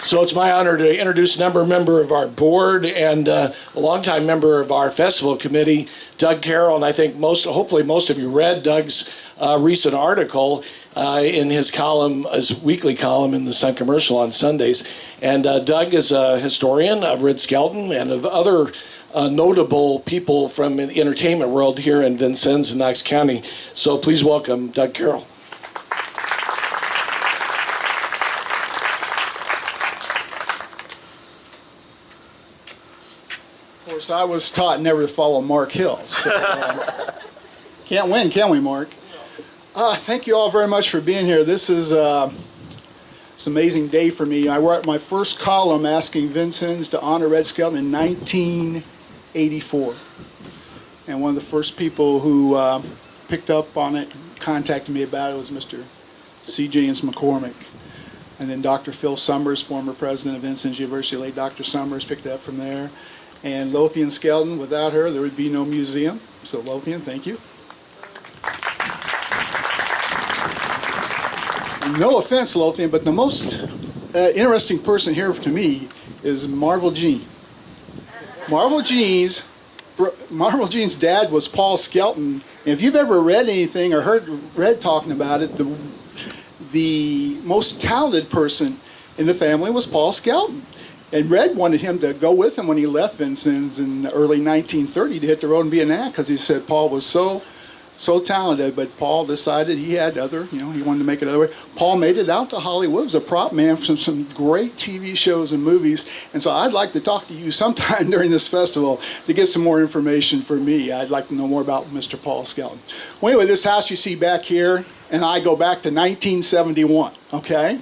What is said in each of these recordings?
So it's my honor to introduce a member of our board and a longtime member of our festival committee, Doug Carroll. And I think hopefully most of you read Doug's recent article in his column, his weekly column in the Sun Commercial on Sundays. And Doug is a historian of Red Skelton and of other notable people from the entertainment world here in Vincennes and Knox County. So please welcome Doug Carroll. Of course, I was taught never to follow Mark Hill. So, can't win, can we, Mark? Thank you all very much for being here. This is it's an amazing day for me. I wrote my first column asking Vincennes to honor Red Skelton in 1984. And one of the first people who picked up on it, contacted me about it, was Mr. C. James McCormick. And then Dr. Phil Summers, former president of Vincennes University, late Dr. Summers, picked it up from there. And Lothian Skelton, without her, there would be no museum. So Lothian, thank you. And no offense, Lothian, but the most interesting person here to me is Marvel Jean. Marvel Jean's dad was Paul Skelton. And if you've ever read anything or heard Red talking about it, the most talented person in the family was Paul Skelton. And Red wanted him to go with him when he left Vincennes in the early 1930 to hit the road and be an act, because he said Paul was so talented. But Paul decided he had he wanted to make it other way. Paul made it out to Hollywood, was a prop man for some great TV shows and movies. And so I'd like to talk to you sometime during this festival to get some more information for me. I'd like to know more about Mr. Paul Skelton. Well, anyway, this house you see back here, and I go back to 1971, okay?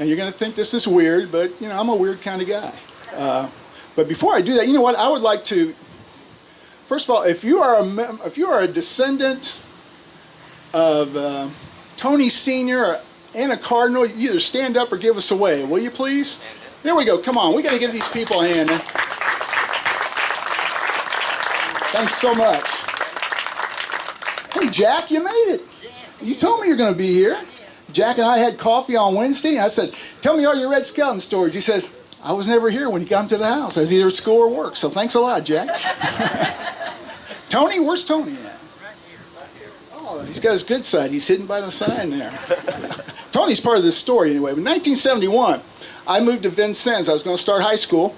And you're going to think this is weird, but, I'm a weird kind of guy. But before I do that, you know what? I would like to, first of all, if you are a descendant of Tony Sr. or Anna Cardinal, you either stand up or give us a wave, will you please? There we go. Come on. We got to give these people a hand. Thanks so much. Hey, Jack, you made it. You told me you're going to be here. Jack and I had coffee on Wednesday, and I said, tell me all your Red Skelton stories. He says, I was never here when you got to the house. I was either at school or work, so thanks a lot, Jack. Tony, where's Tony at? Oh, he's got his good side. He's hidden by the sign there. Tony's part of this story anyway. But in 1971, I moved to Vincennes. I was going to start high school.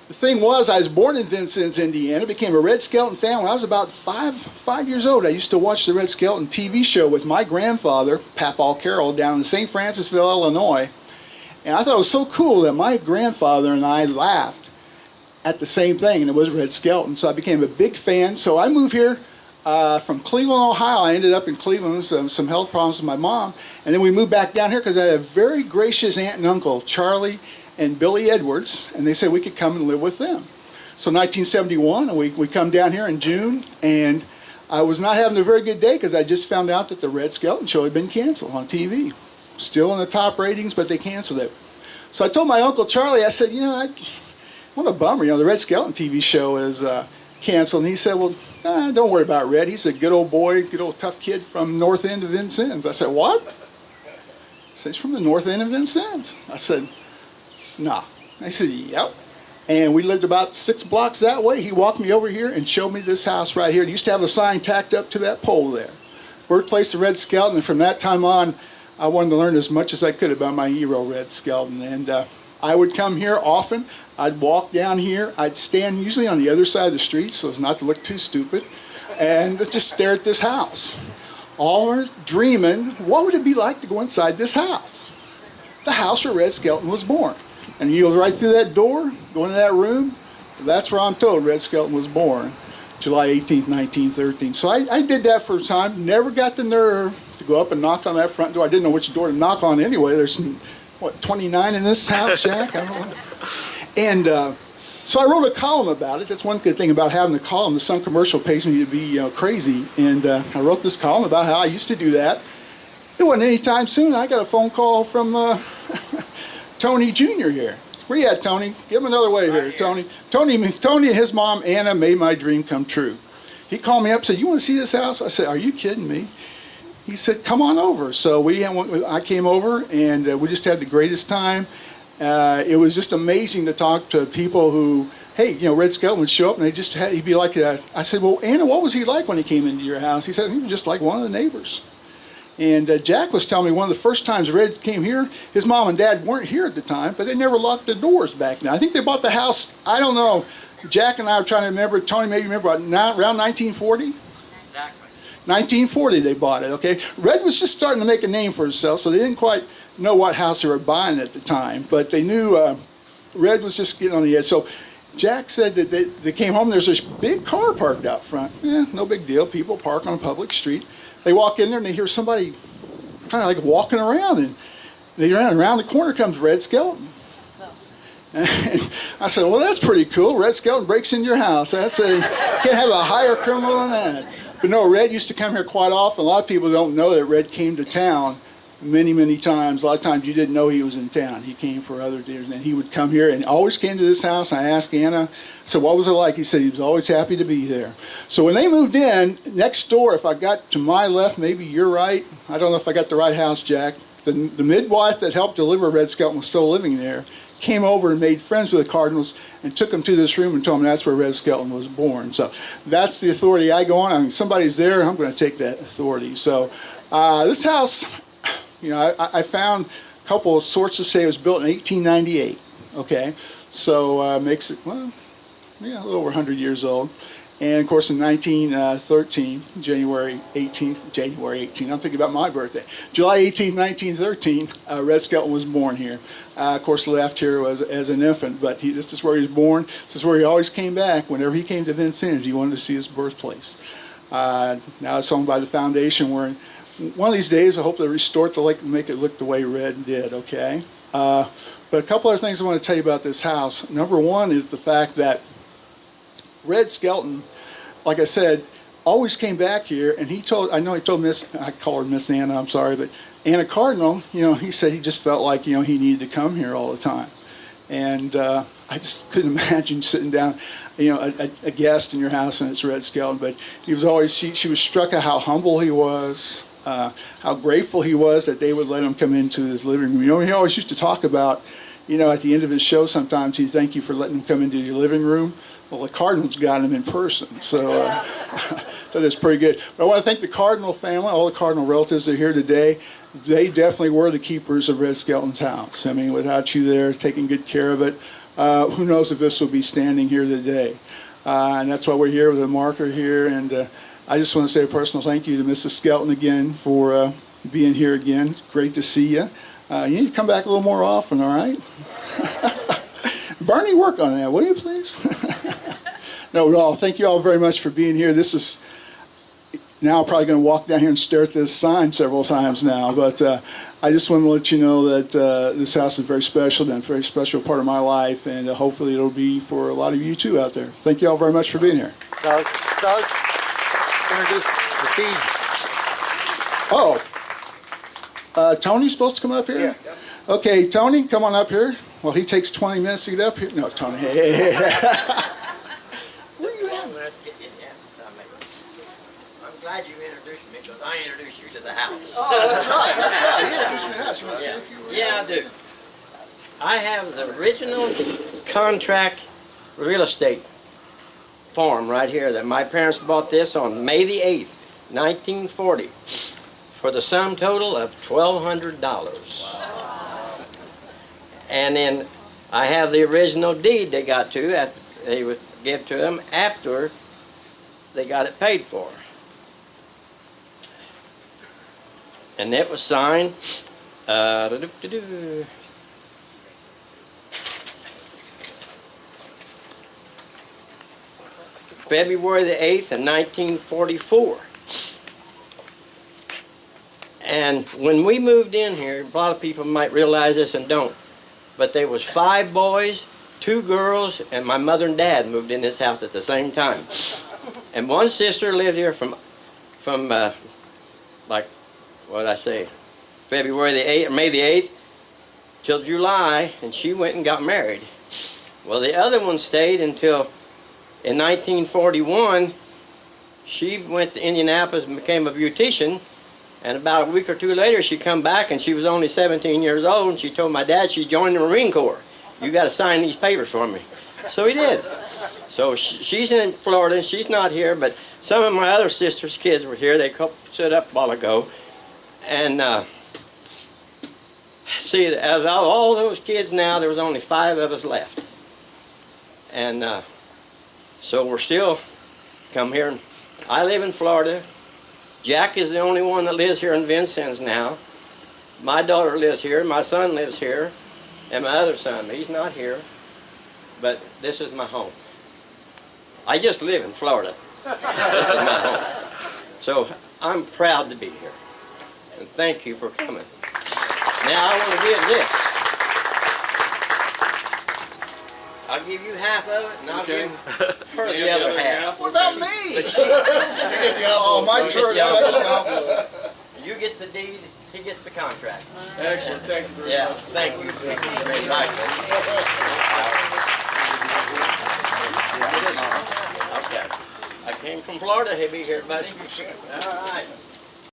The thing was, I was born in Vincennes, Indiana, became a Red Skelton fan when I was about five years old. I used to watch the Red Skelton TV show with my grandfather, Papaw Carroll, down in St. Francisville, Illinois. And I thought it was so cool that my grandfather and I laughed at the same thing, and it was Red Skelton. So I became a big fan. So I moved here from Cleveland, Ohio. I ended up in Cleveland with some health problems with my mom. And then we moved back down here because I had a very gracious aunt and uncle, Charlie and Billy Edwards, and they said we could come and live with them. So 1971, we come down here in June, and I was not having a very good day because I just found out that the Red Skelton show had been canceled on TV. Still in the top ratings, but they canceled it. So I told my Uncle Charlie, I said, what a bummer, the Red Skelton TV show is canceled. And he said, well, don't worry about Red. He's a good old boy, good old tough kid from north end of Vincennes. I said, what? He said, he's from the north end of Vincennes. I said, nah. I said, yep. And we lived about 6 blocks that way. He walked me over here and showed me this house right here. It used to have a sign tacked up to that pole there. Birthplace of Red Skelton. And from that time on, I wanted to learn as much as I could about my hero, Red Skelton. And I would come here often. I'd walk down here. I'd stand usually on the other side of the street so as not to look too stupid, and just stare at this house. All were dreaming, what would it be like to go inside this house? The house where Red Skelton was born. And you go right through that door, go into that room. That's where I'm told Red Skelton was born, July 18th, 1913. So I did that for a time. Never got the nerve to go up and knock on that front door. I didn't know which door to knock on anyway. There's, 29 in this house, Jack? I don't know. And so I wrote a column about it. That's one good thing about having a column. The Sun Commercial pays me to be crazy. And I wrote this column about how I used to do that. It wasn't any time soon. I got a phone call from Tony Jr. here. Where you at, Tony? Give him another wave here, Tony. Tony and his mom, Anna, made my dream come true. He called me up and said, you want to see this house? I said, are you kidding me? he said, come on over. So I came over, and we just had the greatest time. It was just amazing to talk to people who, hey, Red Skelton would show up, and he'd be like, I said, well, Anna, what was he like when he came into your house? He said, he was just like one of the neighbors. And Jack was telling me one of the first times Red came here, his mom and dad weren't here at the time, but they never locked the doors back then. I think they bought the house, I don't know, Jack and I were trying to remember, Tony maybe remember, around 1940? Exactly. 1940 they bought it, okay? Red was just starting to make a name for himself, so they didn't quite know what house they were buying at the time, but they knew Red was just getting on the edge. So Jack said that they came home, there's this big car parked out front. No big deal, people park on a public street. They walk in there and they hear somebody kind of like walking around, and they ran around the corner comes Red Skelton. And I said, well, that's pretty cool. Red Skelton breaks into your house. Can't have a higher criminal than that. But no, Red used to come here quite often. A lot of people don't know that Red came to town many, many times. A lot of times you didn't know he was in town. He came for other days, and he would come here and always came to this house. I asked Anna, so what was it like? He said he was always happy to be there. So when they moved in, next door, if I got to my left, maybe your right, I don't know if I got the right house, Jack, the midwife that helped deliver Red Skelton was still living there, came over and made friends with the Cardinals and took them to this room and told them that's where Red Skelton was born. So that's the authority I go on. I mean, somebody's there, I'm going to take that authority. So this house, I found a couple of sources say it was built in 1898. Okay, so makes it, well, yeah, a little over 100 years old. And of course in 1913, January 18th, I'm thinking about my birthday. July 18th, 1913, Red Skelton was born here. Of course left here as an infant, but this is where he was born. This is where he always came back. Whenever he came to Vincennes, he wanted to see his birthplace. Now it's owned by the foundation. Where one of these days I hope to restore it to make it look the way Red did, okay? But a couple other things I want to tell you about this house. Number one is the fact that Red Skelton, like I said, always came back here, and he told Miss, I call her Miss Anna, I'm sorry, but Anna Cardinal, he said he just felt like, he needed to come here all the time. And I just couldn't imagine sitting down, a guest in your house and it's Red Skelton, but he was always, she was struck at how humble he was, how grateful he was that they would let him come into his living room. He always used to talk about, at the end of his show sometimes, he'd thank you for letting him come into your living room. Well, the Cardinals got him in person, so that is pretty good. But I want to thank the Cardinal family, all the Cardinal relatives that are here today. They definitely were the keepers of Red Skelton's house. I mean, without you there taking good care of it, who knows if this will be standing here today. And that's why we're here with a marker here. And I just want to say a personal thank you to Mrs. Skelton again for being here again. Great to see you. You need to come back a little more often, all right? Barney, work on that, will you please? No, thank you all very much for being here. This is, now I'm probably going to walk down here and stare at this sign several times now, but I just want to let you know that this house is very special and a very special part of my life, and hopefully it'll be for a lot of you too out there. Thank you all very much for being here. Doug, introduce the feed. Oh, Tony's supposed to come up here? Yes. Okay, Tony, come on up here. Well, he takes 20 minutes to get up here. No, Tony, hey. Where are you at? I'm glad you introduced me because I introduced you to the house. Oh, that's right. You introduced me to the house. You want to say a few words? Yeah, I do. I have the original contract real estate farm right here that my parents bought this on May the 8th, 1940 for the sum total of $1,200. And then I have the original deed they got to, they would give to them after they got it paid for. And it was signed February the 8th in 1944. And when we moved in here, a lot of people might realize this and don't, but there was 5 boys, 2 girls, and my mother and dad moved in this house at the same time. And one sister lived here from like, what did I say, February the 8th, or May the 8th, till July, and she went and got married. Well, the other one stayed until, in 1941, she went to Indianapolis and became a beautician, And about a week or two later, she come back, and she was only 17 years old, and she told my dad she joined the Marine Corps. You got to sign these papers for me. So he did. So she's in Florida, and she's not here, but some of my other sister's kids were here. They stood up a while ago. And see, of all those kids now, there was only 5 of us left. And so we're still come here. And I live in Florida. Jack is the only one that lives here in Vincennes now. My daughter lives here, my son lives here, and my other son, he's not here. But this is my home. I just live in Florida. This is my home. So I'm proud to be here. And thank you for coming. Now I want to give this. I'll give you half of it, and I'll give her the other half. What about me? Oh, my turn. You get the deed, he gets the contract. Excellent. Thank you very much. Thank you. Very nice. Okay. I came from Florida. He'll be here, buddy. All right.